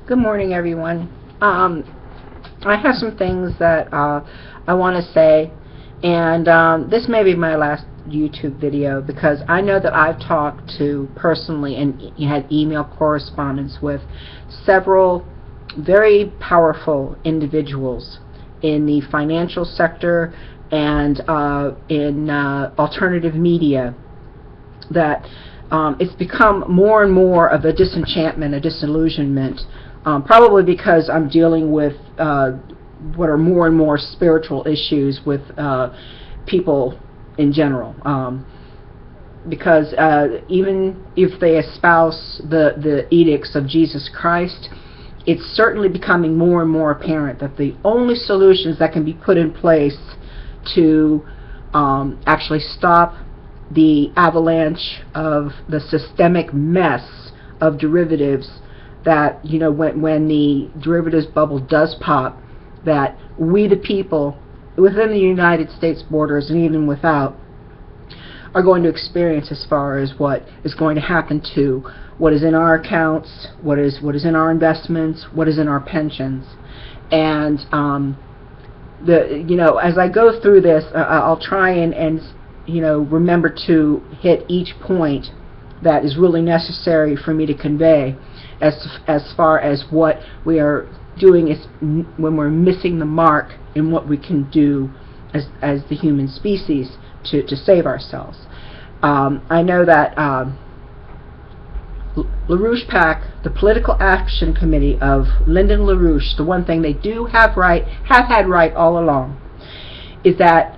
Good morning, everyone. I have some things that I want to say, and this may be my last YouTube video because I know that I've talked to personally and had email correspondence with several very powerful individuals in the financial sector and in alternative media that it's become more and more of a disenchantment, a disillusionment, probably because I'm dealing with what are more and more spiritual issues with people in general. Because even if they espouse the edicts of Jesus Christ, it's certainly becoming more and more apparent that the only solutions that can be put in place to actually stop the avalanche of the systemic mess of derivatives that, you know, when the derivatives bubble does pop, that we the people within the United States borders and even without are going to experience as far as what is going to happen to what is in our accounts, what is in our investments, what is in our pensions. And as I go through this, I'll try and remember to hit each point that is really necessary for me to convey as far as what we are doing is when we're missing the mark in what we can do as the human species to save ourselves. I know that LaRouche PAC, the Political Action Committee of Lyndon LaRouche, the one thing they do have had right all along, is that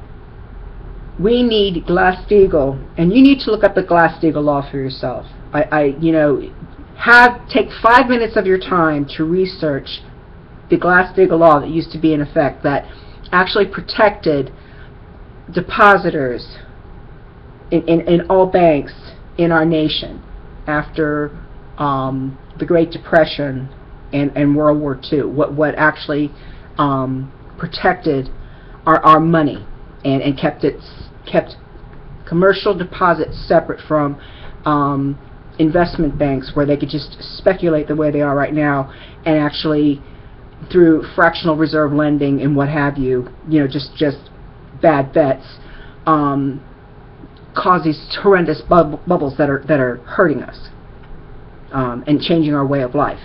we need Glass-Steagall, and you need to look up the Glass-Steagall law for yourself. Take 5 minutes of your time to research the Glass-Steagall law that used to be in effect that actually protected depositors in all banks in our nation after the Great Depression and World War II. What actually protected our money and kept commercial deposits separate from investment banks, where they could just speculate the way they are right now, and actually through fractional reserve lending and what have you, just bad bets, cause these horrendous bubbles that are hurting us and changing our way of life.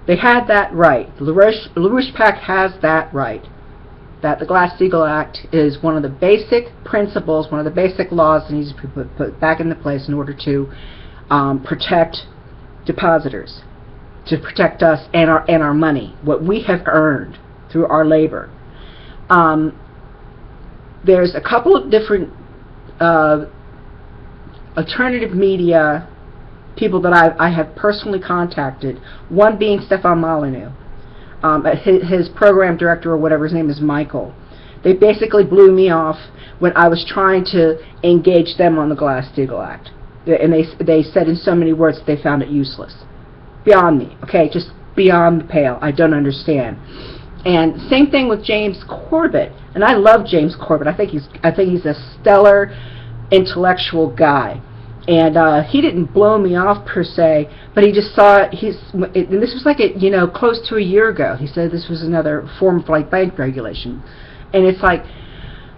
They had that right. LaRouche PAC has that right. That the Glass-Steagall Act is one of the basic principles, one of the basic laws that needs to be put back into place in order to protect depositors, to protect us and our money, what we have earned through our labor. There's a couple of different alternative media people that I have personally contacted, one being Stefan Molyneux. His program director, or whatever his name is, Michael. They basically blew me off when I was trying to engage them on the Glass-Steagall Act. And they said in so many words that they found it useless. Beyond me, okay? Just beyond the pale. I don't understand. And same thing with James Corbett. And I love James Corbett. I think he's a stellar intellectual guy. And he didn't blow me off per se, but he just saw and this was like close to a year ago. He said this was another form of like bank regulation, and it's like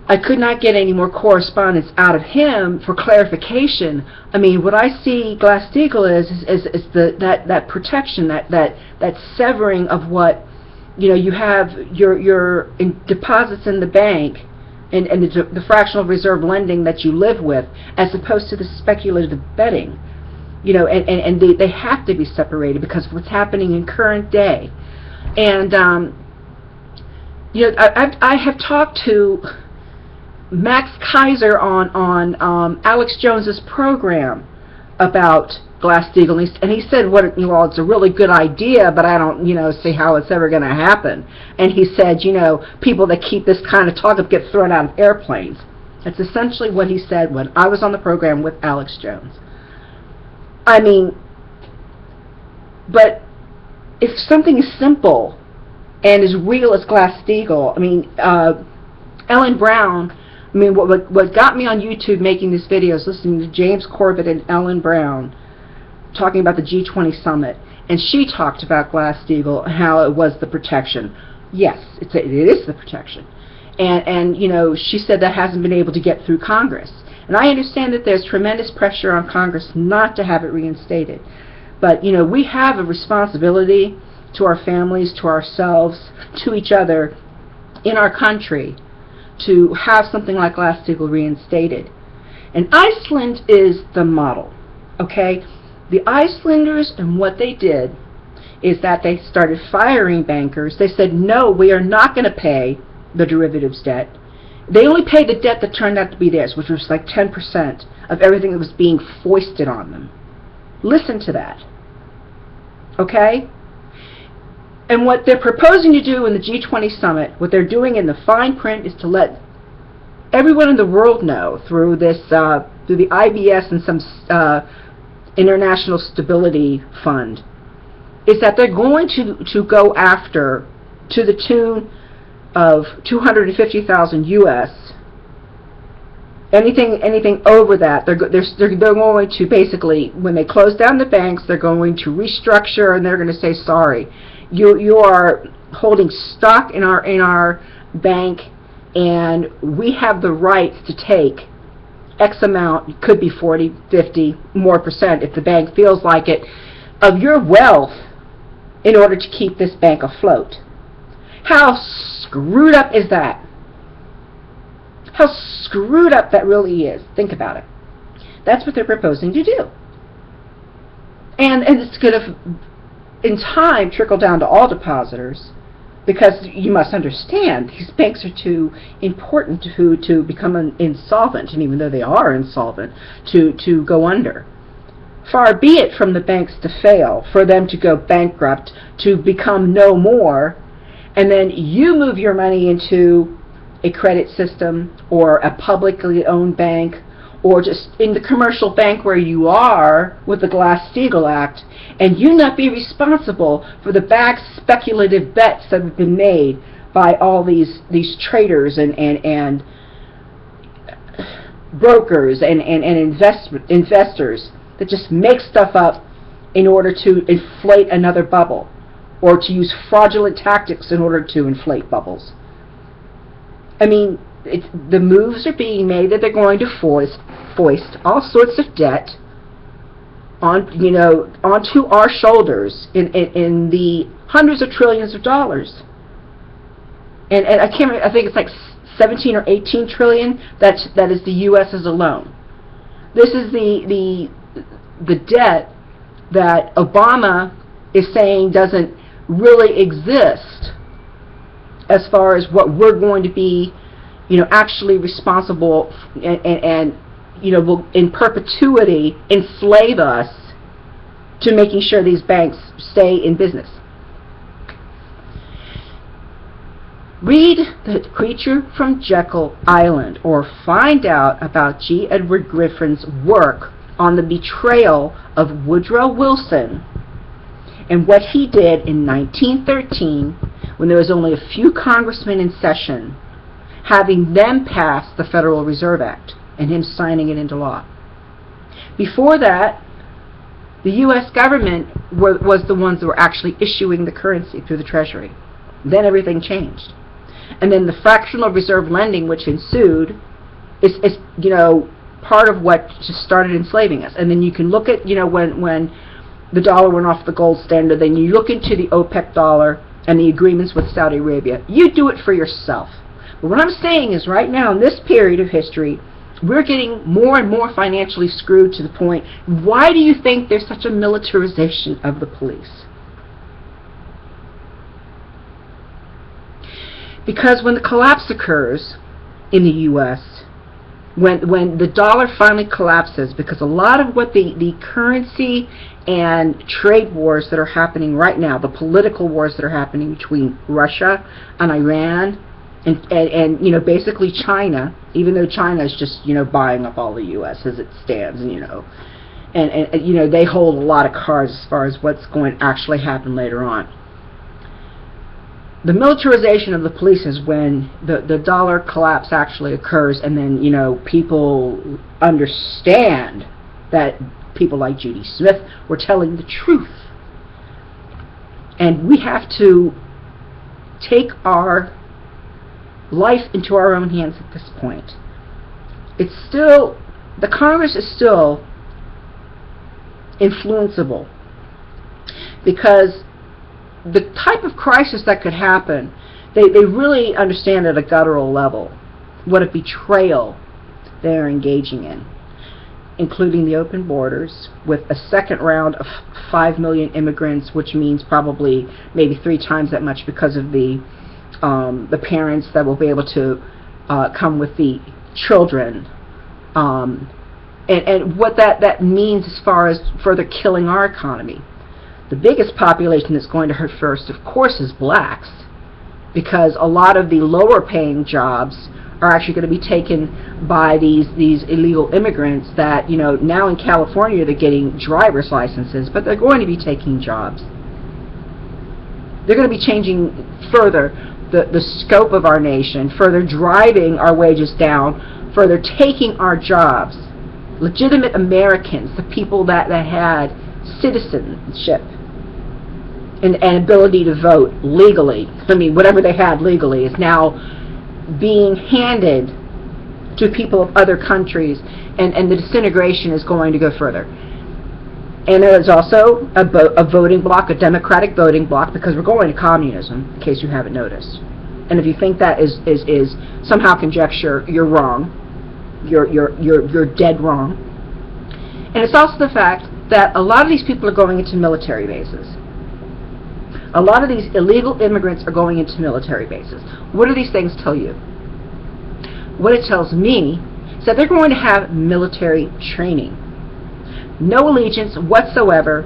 I could not get any more correspondence out of him for clarification. I mean, what I see Glass-Steagall is that protection, that severing of what you have your deposits in the bank. And the fractional reserve lending that you live with, as opposed to the speculative betting, and they have to be separated because of what's happening in current day. And I have talked to Max Kaiser on Alex Jones's program about Glass-Steagall, and he said, it's a really good idea, but I don't, see how it's ever going to happen. And he said, people that keep this kind of talk up get thrown out of airplanes. That's essentially what he said when I was on the program with Alex Jones. I mean, but if something is simple and as real as Glass-Steagall, I mean, Ellen Brown, what got me on YouTube making this video is listening to James Corbett and Ellen Brown talking about the G20 summit, and she talked about Glass-Steagall and how it was the protection. Yes, it is the protection. And you know, she said that hasn't been able to get through Congress. And I understand that there's tremendous pressure on Congress not to have it reinstated. But, you know, we have a responsibility to our families, to ourselves, to each other, in our country, to have something like Glass-Steagall reinstated. And Iceland is the model, okay? The Icelanders, and what they did is that they started firing bankers. They said, no, we are not going to pay the derivatives debt. They only paid the debt that turned out to be theirs, which was like 10% of everything that was being foisted on them. Listen to that. Okay? And what they're proposing to do in the G20 summit, what they're doing in the fine print, is to let everyone in the world know through this, through the IBS and some International Stability Fund, is that they're going to go after, to the tune of 250,000 U.S. Anything over that, they're going to basically, when they close down the banks, they're going to restructure, and they're going to say, sorry, you are holding stock in our bank, and we have the right to take X amount, it could be 40, 50, more percent if the bank feels like it, of your wealth in order to keep this bank afloat. How screwed up is that? How screwed up that really is. Think about it. That's what they're proposing to do. And it's going to, in time, trickle down to all depositors, because you must understand, these banks are too important to become insolvent, and even though they are insolvent, to go under. Far be it from the banks to fail, for them to go bankrupt, to become no more, and then you move your money into a credit system or a publicly owned bank, or just in the commercial bank where you are with the Glass-Steagall Act, and you not be responsible for the bad speculative bets that have been made by all these traders and brokers and investors that just make stuff up in order to inflate another bubble, or to use fraudulent tactics in order to inflate bubbles. I mean, the moves are being made that they're going to foist all sorts of debt onto our shoulders in the hundreds of trillions of dollars. And I can't remember, I think it's like 17 or 18 trillion. That is the U.S.'s alone. This is the debt that Obama is saying doesn't really exist, as far as what we're going to be, actually responsible and will in perpetuity enslave us to making sure these banks stay in business. Read The Creature from Jekyll Island, or find out about G. Edward Griffin's work on the betrayal of Woodrow Wilson and what he did in 1913, when there was only a few congressmen in session, having them pass the Federal Reserve Act and him signing it into law. Before that, the U.S. government was the ones that were actually issuing the currency through the Treasury. Then everything changed. And then the fractional reserve lending, which ensued, is part of what just started enslaving us. And then you can look at, when the dollar went off the gold standard, then you look into the OPEC dollar and the agreements with Saudi Arabia. You do it for yourself. But what I'm saying is, right now in this period of history, we're getting more and more financially screwed, to the point, why do you think there's such a militarization of the police? Because when the collapse occurs in the U.S., when the dollar finally collapses, because a lot of what the currency and trade wars that are happening right now, the political wars that are happening between Russia and Iran and basically China, even though China is just buying up all the U.S. as it stands, and they hold a lot of cards as far as what's going to actually happen later on. The militarization of the police is when the dollar collapse actually occurs, and then people understand that people like Judy Smith were telling the truth. And we have to take our life into our own hands at this point. It's still, the Congress is still influenceable, because the type of crisis that could happen, they really understand at a guttural level what a betrayal they're engaging in, including the open borders, with a second round of 5 million immigrants, which means probably maybe 3 times that much because of the parents that will be able to come with the children, and what that means as far as further killing our economy. The biggest population that's going to hurt first, of course, is blacks, because a lot of the lower paying jobs are actually going to be taken by these illegal immigrants that, you know, now in California they're getting driver's licenses, but they're going to be taking jobs. They're going to be changing further the scope of our nation, further driving our wages down, further taking our jobs. Legitimate Americans, the people that had citizenship and ability to vote legally, I mean, whatever they had legally, is now being handed to people of other countries, and the disintegration is going to go further. And there is also a voting bloc, a democratic voting bloc, because we're going to communism, in case you haven't noticed. And if you think that is somehow conjecture, you're wrong. You're dead wrong. And it's also the fact that a lot of these people are going into military bases. A lot of these illegal immigrants are going into military bases. What do these things tell you? What it tells me is that they're going to have military training. No allegiance whatsoever,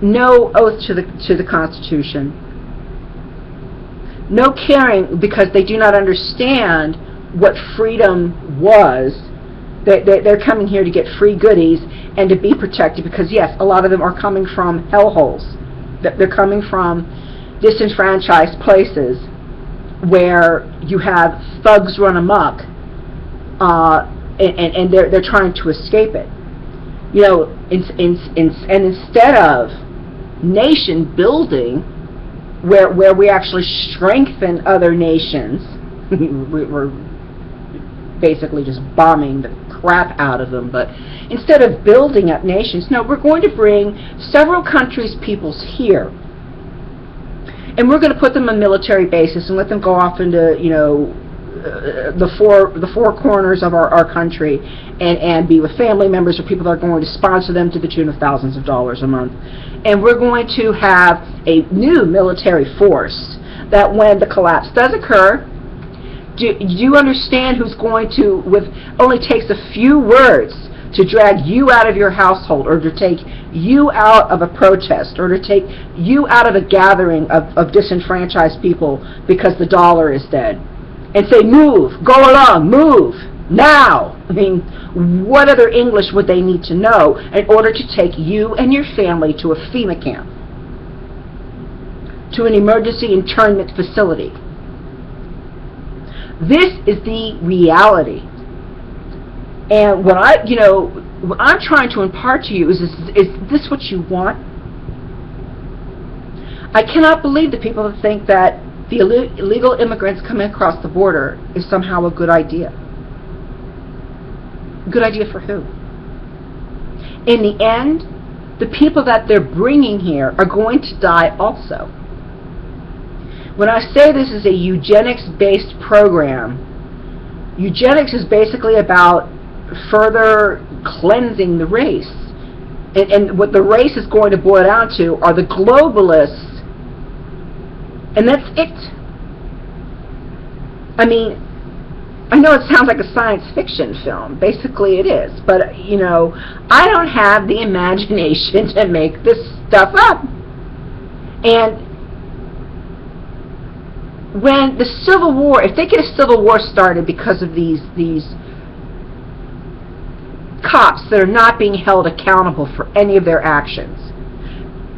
no oath to the Constitution, no caring, because they do not understand what freedom was. They're coming here to get free goodies and to be protected, because yes, a lot of them are coming from hellholes. They're coming from disenfranchised places where you have thugs run amok, and they're trying to escape it. You know, and instead of nation building, where we actually strengthen other nations, we're basically just bombing the crap out of them. But instead of building up nations, no, we're going to bring several countries' peoples here, and we're going to put them on military bases and let them go off into, you know, the four corners of our country, and be with family members or people that are going to sponsor them to the tune of thousands of dollars a month. And we're going to have a new military force that when the collapse does occur, do you understand who's going to, with only takes a few words to drag you out of your household, or to take you out of a protest, or to take you out of a gathering of disenfranchised people because the dollar is dead, and say, move, go along, move, now. I mean, what other English would they need to know in order to take you and your family to a FEMA camp, to an emergency internment facility? This is the reality. And what I'm trying to impart to you is this what you want? I cannot believe the people that think that the illegal immigrants coming across the border is somehow a good idea. Good idea for who? In the end, the people that they're bringing here are going to die also. When I say this is a eugenics-based program, eugenics is basically about further cleansing the race. And what the race is going to boil down to are the globalists. And that's it. I mean, I know it sounds like a science fiction film. Basically it is. But, you know, I don't have the imagination to make this stuff up. And when the Civil War, if they get a Civil War started because of these cops that are not being held accountable for any of their actions,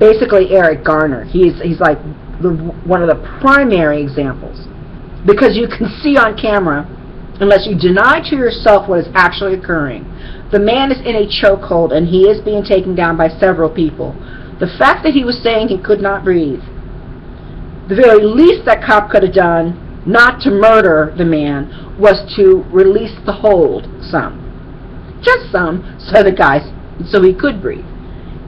basically Eric Garner, he's like one of the primary examples, because you can see on camera, unless you deny to yourself what is actually occurring, The man is in a chokehold and he is being taken down by several people. The fact that he was saying he could not breathe, the very least that cop could have done, not to murder the man, was to release the hold some. Just some, so he could breathe.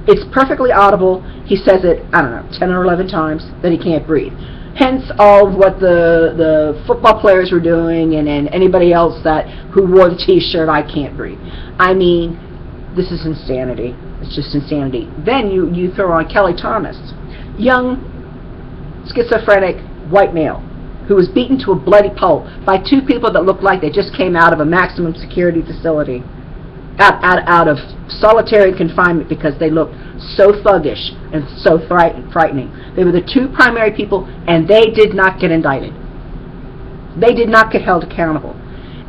It's perfectly audible. He says it, I don't know, 10 or 11 times that he can't breathe. Hence all of what the football players were doing and anybody else who wore the t-shirt, I can't breathe. I mean, this is insanity. It's just insanity. Then you throw on Kelly Thomas, young, schizophrenic, white male, who was beaten to a bloody pulp by two people that looked like they just came out of a maximum security facility, out of solitary confinement, because they looked so thuggish and so frightening. They were the two primary people, and they did not get indicted. They did not get held accountable.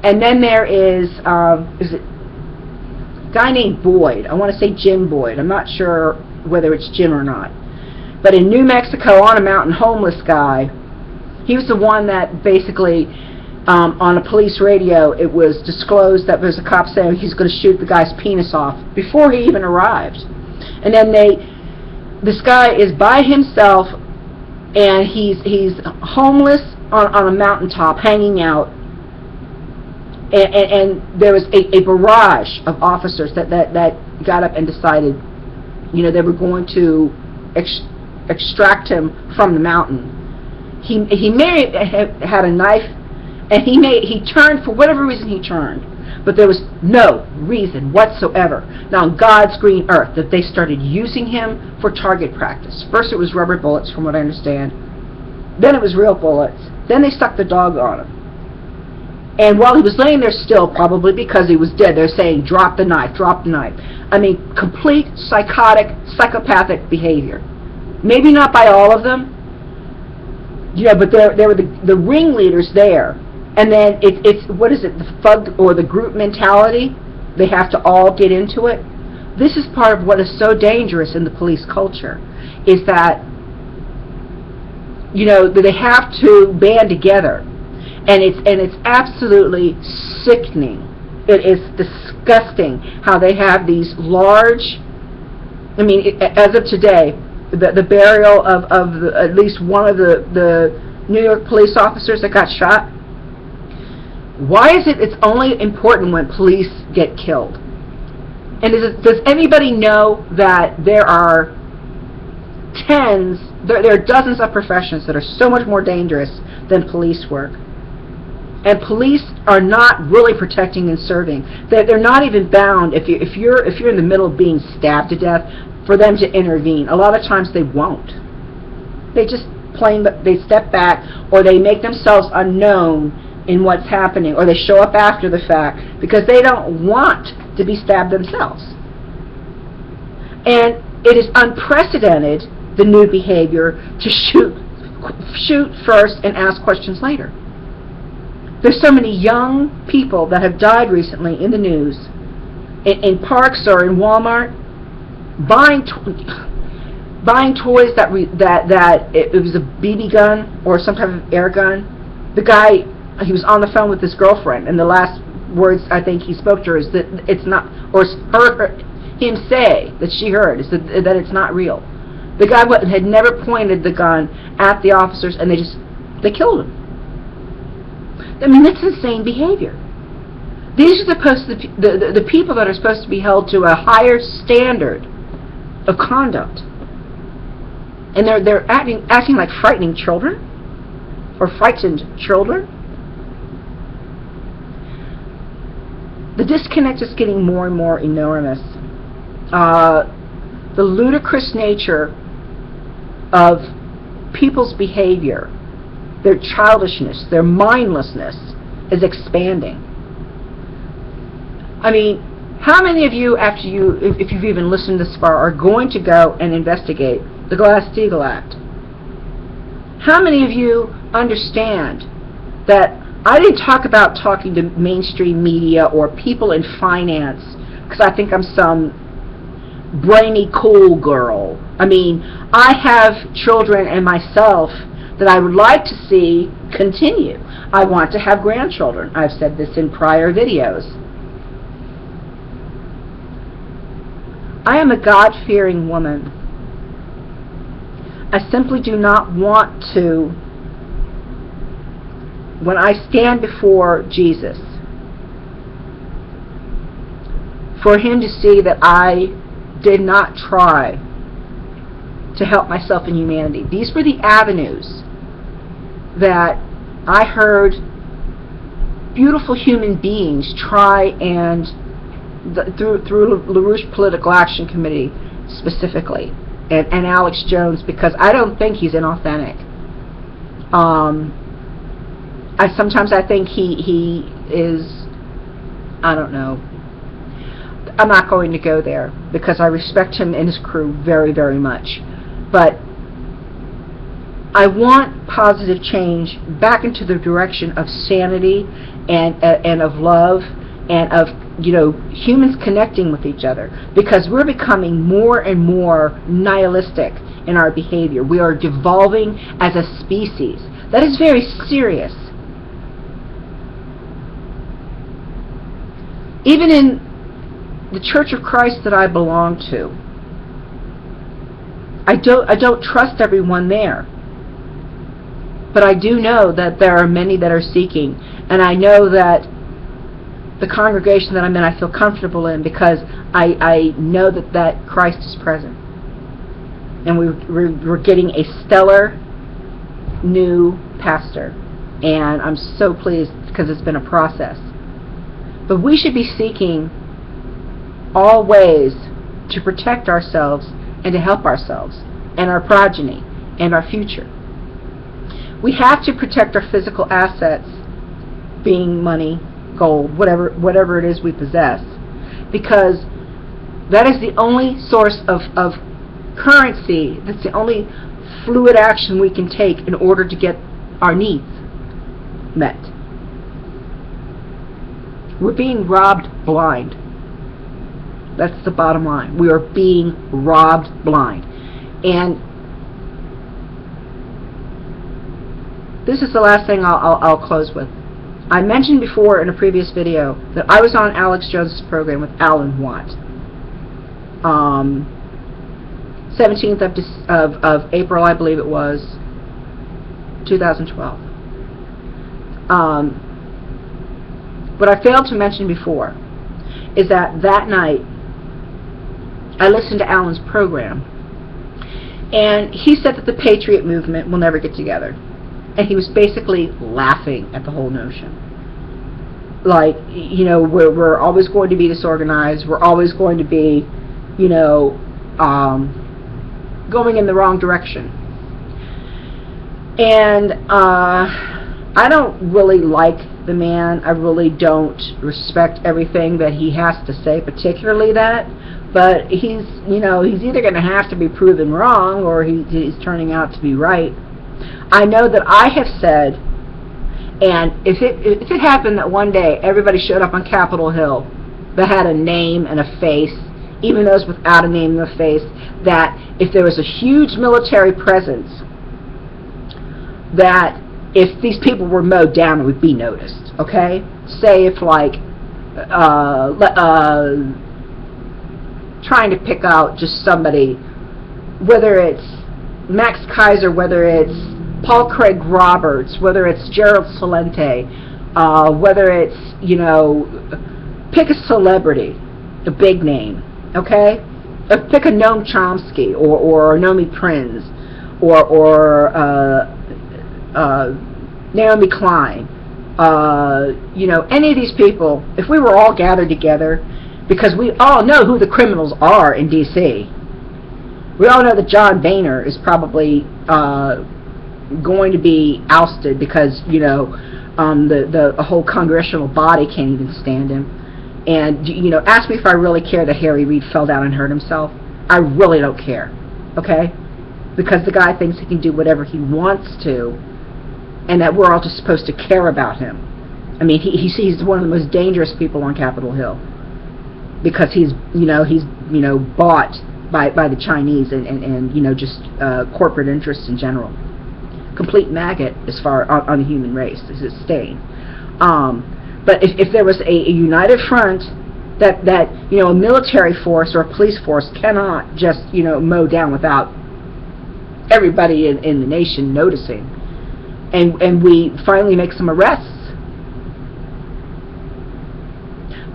And then there is it a guy named Boyd. I want to say Jim Boyd. I'm not sure whether it's Jim or not. But in New Mexico, on a mountain, homeless guy. He was the one that basically, on a police radio, it was disclosed that there's a cop saying he's going to shoot the guy's penis off before he even arrived. And then this guy is by himself, and he's homeless on a mountaintop, hanging out. And there was a barrage of officers that got up and decided, they were going to extract him from the mountain. He may have had a knife, and he turned for whatever reason he turned, but there was no reason whatsoever, now on God's green earth, that they started using him for target practice. First it was rubber bullets, from what I understand. Then it was real bullets. Then they stuck the dog on him. And while he was laying there still, probably because he was dead, they're saying, drop the knife, drop the knife. I mean, complete psychotic, psychopathic behavior. Maybe not by all of them, but there were the ringleaders there. And then it's what is it, the thug or the group mentality? They have to all get into it. This is part of what is so dangerous in the police culture, is that they have to band together, and it's absolutely sickening. It is disgusting how they have these large. I mean, as of today, the burial of at least one of the New York police officers that got shot. Why is it's only important when police get killed? And does anybody know that there are there are dozens of professions that are so much more dangerous than police work? And police are not really protecting and serving. They're not even bound, if you're in the middle of being stabbed to death, for them to intervene. A lot of times they won't. They just they step back, or they make themselves unknown in what's happening, or they show up after the fact because they don't want to be stabbed themselves. And it is unprecedented, the new behavior, to shoot first and ask questions later. There's so many young people that have died recently in the news, in parks or in Walmart, buying toys that it was a BB gun or some type of air gun. The guy, he was on the phone with his girlfriend, and the last words I think he spoke to her is that it's not, or him say that she heard is that it's not real. The guy had never pointed the gun at the officers, and they killed him. I mean, that's insane behavior. These are the people that are supposed to be held to a higher standard of conduct, and they're acting like frightening children, or frightened children. The disconnect is getting more and more enormous. The ludicrous nature of people's behavior, their childishness, their mindlessness is expanding. I mean, how many of you, if you've even listened this far, are going to go and investigate the Glass-Steagall Act? How many of you understand that I didn't talk about talking to mainstream media or people in finance because I think I'm some brainy cool girl? I mean, I have children and myself that I would like to see continue. I want to have grandchildren. I've said this in prior videos. I am a God-fearing woman. I simply do not want to, when I stand before Jesus, for him to see that I did not try to help myself and humanity. These were the avenues that I heard beautiful human beings try, and through LaRouche Political Action Committee specifically, and Alex Jones, because I don't think he's inauthentic. Sometimes I think he is, I don't know. I'm not going to go there because I respect him and his crew very, very much. But I want positive change back into the direction of sanity and of love and of, humans connecting with each other, because we're becoming more and more nihilistic in our behavior. We are devolving as a species. That is very serious. Even in the Church of Christ that I belong to, I don't trust everyone there. But I do know that there are many that are seeking, and I know that the congregation that I'm in I feel comfortable in, because I know that Christ is present. And we're getting a stellar new pastor, and I'm so pleased because it's been a process. But we should be seeking all ways to protect ourselves and to help ourselves and our progeny and our future. We have to protect our physical assets, being money, gold, whatever it is we possess, because that is the only source of currency, that's the only fluid action we can take in order to get our needs met. We're being robbed blind. That's the bottom line. We are being robbed blind. And this is the last thing I'll close with. I mentioned before in a previous video that I was on Alex Jones' program with Alan Watt. 17th of April, I believe it was, 2012. What I failed to mention before is that night I listened to Alan's program, and he said that the Patriot movement will never get together. And he was basically laughing at the whole notion. Like, we're always going to be disorganized. We're always going to be, going in the wrong direction. And I don't really like the man. I really don't respect everything that he has to say, particularly that. But he's either going to have to be proven wrong, or he's turning out to be right. I know that I have said, and if it happened that one day everybody showed up on Capitol Hill that had a name and a face, even those without a name and a face, that if there was a huge military presence, that if these people were mowed down, it would be noticed, okay? Say if, like, trying to pick out just somebody, whether it's Max Kaiser, whether it's Paul Craig Roberts, whether it's Gerald Celente, whether it's, pick a celebrity, a big name, okay? Pick a Noam Chomsky or Naomi Prinz or Naomi Klein, any of these people. If we were all gathered together, because we all know who the criminals are in D.C., we all know that John Boehner is probably going to be ousted because, the whole congressional body can't even stand him. And, ask me if I really care that Harry Reid fell down and hurt himself. I really don't care, okay? Because the guy thinks he can do whatever he wants to, and that we're all just supposed to care about him. I mean, he's one of the most dangerous people on Capitol Hill, because he's bought by the Chinese and just corporate interests in general. Complete maggot as far on the human race. This is stain. But if there was a united front that a military force or a police force cannot just mow down without everybody in the nation noticing, and we finally make some arrests.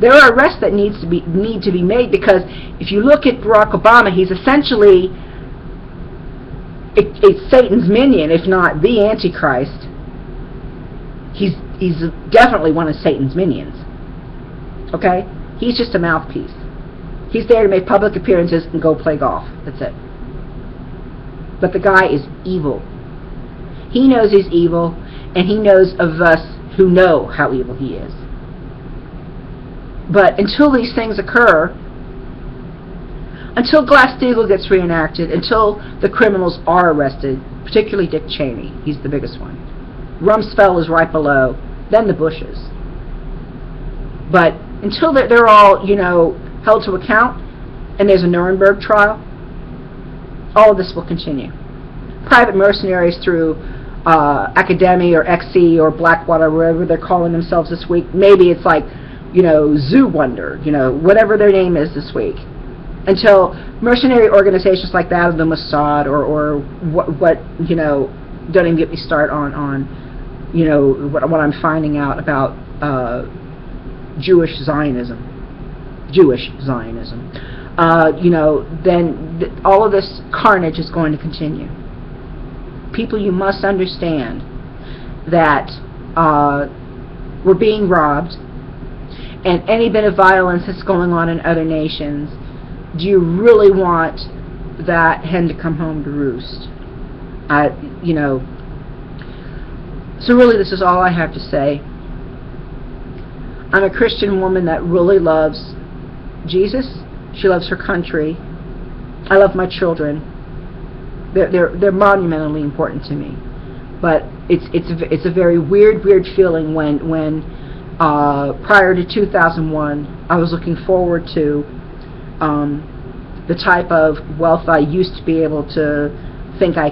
There are arrests that need to be made, because if you look at Barack Obama, he's essentially it's Satan's minion, if not the Antichrist. He's definitely one of Satan's minions. Okay? He's just a mouthpiece. He's there to make public appearances and go play golf. That's it. But the guy is evil. He knows he's evil, and he knows of us who know how evil he is. But until these things occur, until Glass-Steagall gets reenacted, until the criminals are arrested, particularly Dick Cheney, he's the biggest one. Rumsfeld is right below, then the Bushes. But until they're all, held to account, and there's a Nuremberg trial, all of this will continue. Private mercenaries through Academy or XE or Blackwater, wherever they're calling themselves this week. Maybe it's like, Zoo Wonder, whatever their name is this week. Until mercenary organizations like that of the Mossad or what don't even get me started on what I'm finding out about Jewish Zionism. Then all of this carnage is going to continue. People, you must understand that we're being robbed, and any bit of violence that's going on in other nations, do you really want that hen to come home to roost? So really, this is all I have to say. I'm a Christian woman that really loves Jesus. She loves her country. I love my children. They're monumentally important to me. But it's a very weird feeling when prior to 2001, I was looking forward to the type of wealth I used to be able to think I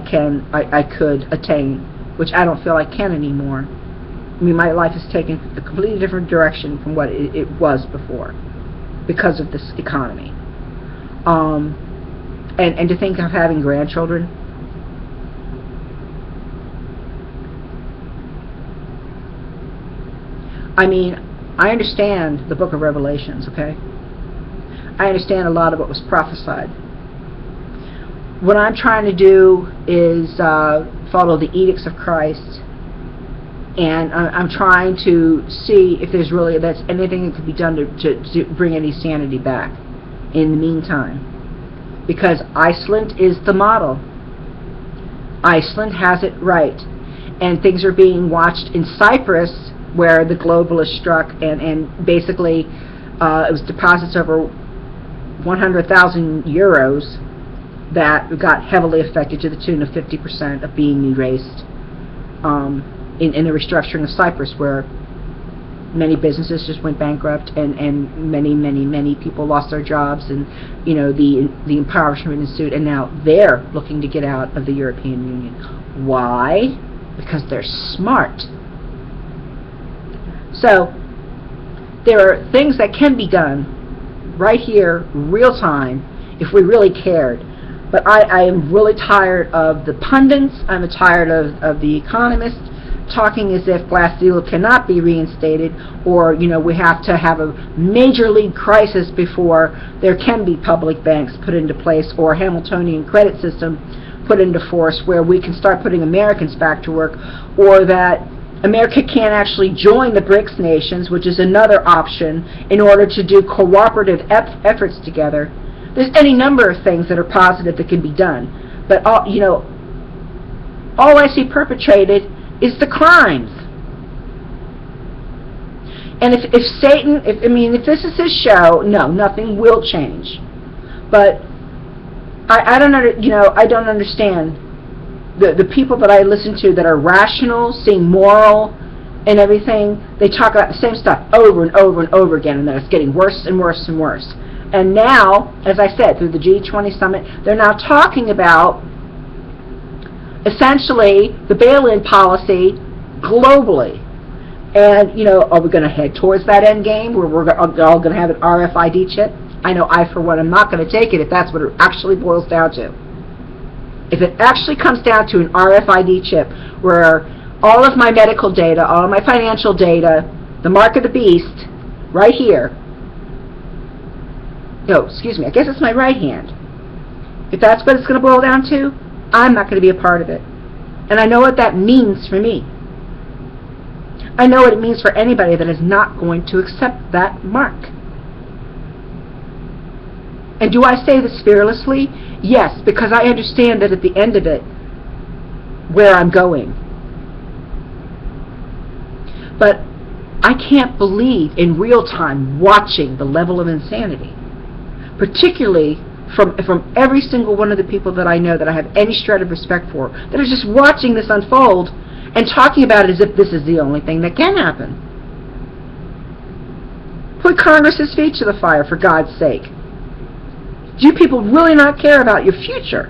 could attain, which I don't feel I can anymore. I mean, my life has taken a completely different direction from what it was before because of this economy. And to think of having grandchildren. I mean, I understand the book of Revelations, okay? I understand a lot of what was prophesied. What I'm trying to do is follow the edicts of Christ, and I'm trying to see if there's anything that could be done to bring any sanity back in the meantime. Because Iceland is the model. Iceland has it right. And things are being watched in Cyprus, where the globalist struck, and basically it was deposits over 100,000 euros that got heavily affected to the tune of 50% of being erased in the restructuring of Cyprus, where many businesses just went bankrupt, and many people lost their jobs, and the impoverishment ensued, and now they're looking to get out of the European Union. Why? Because they're smart. So there are things that can be done right here, real time, if we really cared. But I am really tired of the pundits. I'm tired of the economists talking as if Glass-Steagall cannot be reinstated, or we have to have a major league crisis before there can be public banks put into place, or a Hamiltonian credit system put into force where we can start putting Americans back to work, or that America can't actually join the BRICS nations, which is another option, in order to do cooperative efforts together. There's any number of things that are positive that can be done, but all I see perpetrated is the crimes. And if Satan, if this is his show, no, nothing will change. But I don't understand the people that I listen to that are rational, seem moral, and everything. They talk about the same stuff over and over and over again, and that it's getting worse and worse and worse. And now, as I said, through the G20 summit, they're now talking about essentially the bail-in policy globally. And, are we going to head towards that end game where we're all going to have an RFID chip? I know I, for one, am not going to take it if that's what it actually boils down to. If it actually comes down to an RFID chip where all of my medical data, all of my financial data, the mark of the beast, right here, excuse me, I guess it's my right hand. If that's what it's going to boil down to, I'm not going to be a part of it. And I know what that means for me. I know what it means for anybody that is not going to accept that mark. And do I say this fearlessly? Yes, because I understand that at the end of it, where I'm going. But I can't believe in real time watching the level of insanity, particularly from every single one of the people that I know that I have any shred of respect for, that are just watching this unfold and talking about it as if this is the only thing that can happen. Put Congress's feet to the fire, for God's sake. Do you people really not care about your future?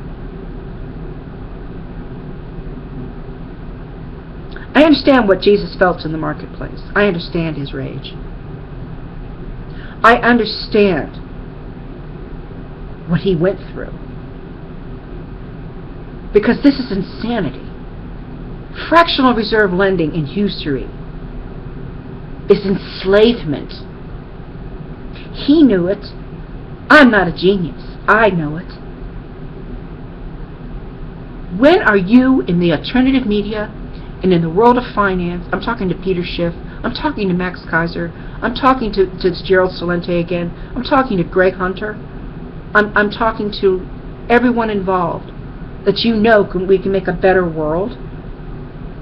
I understand what Jesus felt in the marketplace. I understand his rage. I understand what he went through. Because this is insanity. Fractional reserve lending and usury is enslavement. He knew it. I'm not a genius. I know it. When are you in the alternative media and in the world of finance? I'm talking to Peter Schiff. I'm talking to Max Kaiser. I'm talking to Gerald Celente again. I'm talking to Greg Hunter. I'm talking to everyone involved that we can make a better world.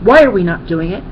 Why are we not doing it?